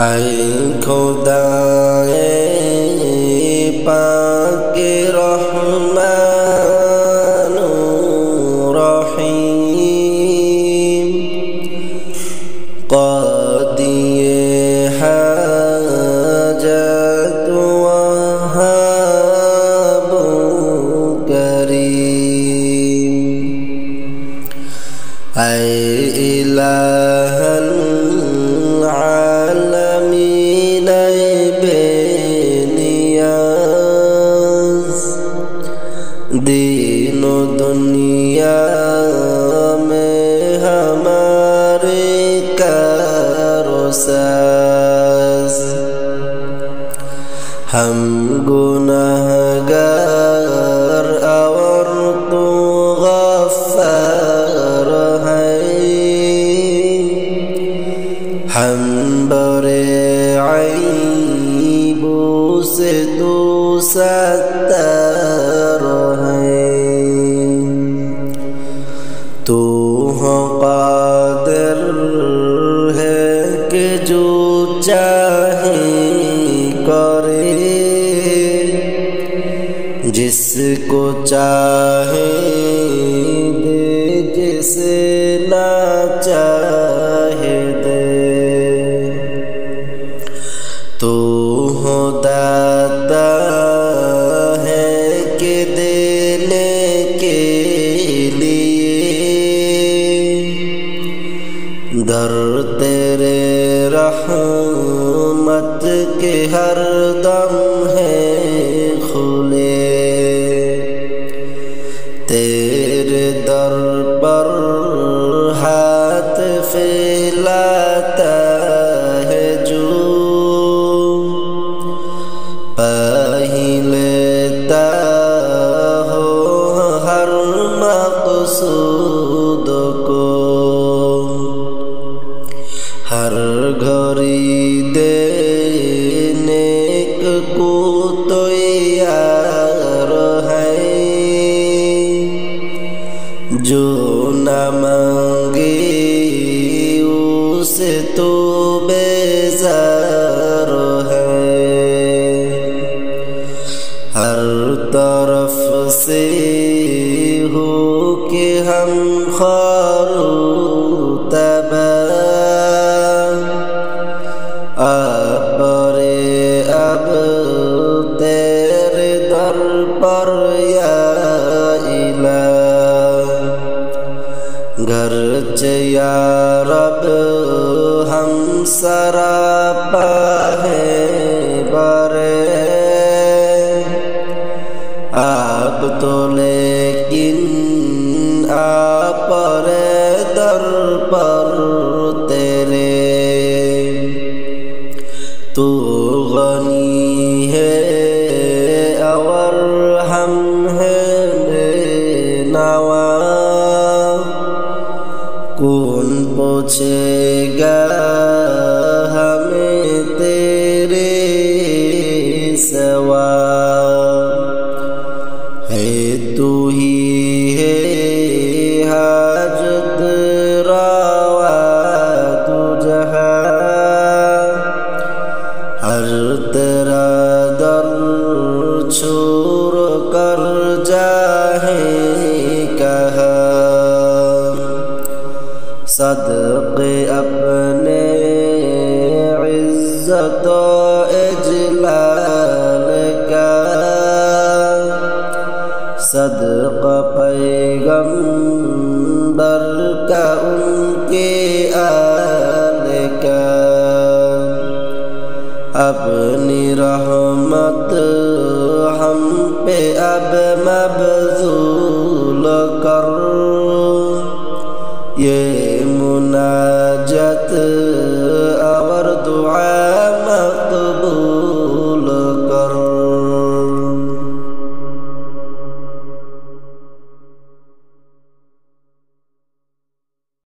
اے خدائے پاک رحمان رحیم، قاضی حاجت وہاب کریم، اے الہ العالمین بے نیاز، دین و دنیا میں ہمارے کارساز، ہم گناہگار اور تو غفار ہیں، ہم برے عیبوں سے تو ستار ہے، تو قادر ہے کہ جو چاہے کرے، جس کو چاہے دے، جسے نہ چاہے دے، تو داتا ہے کہ دینے کے لیے، در تیرے رحمت کے ہر دم ہے کھلے، تیرے در پر ہاتھ پھیلاتا ہے جو، پاہی لیتا ہو ہر مقصود کو، ہر گھڑی دینے کو تیار ہے، جو نہ مانگے اسے تو بیزار ہے، ہر طرف سے ہو کہ ہم خوار تباہ، آپ رے اب تیرے در پر یا الہ، گرچہ یا رب ہم سراپا ہیں برے، آپ تو لیکن آپ رے در پر تیرے، تو غنی ہے اور ہم ہیں بے نوا، کون پوچھے گا ہمیں تیرے سوا، ہے تو ہی ہے حاجت روا تو جہاں، ہر تیرا در چھوڑ کر جاہے کہاں، صدقے اپنے عزت و اجلال کا، صدقہ پیغمبر کا ان کے آل کا، اپنی رحمت ہم پہ اب مبذول کر،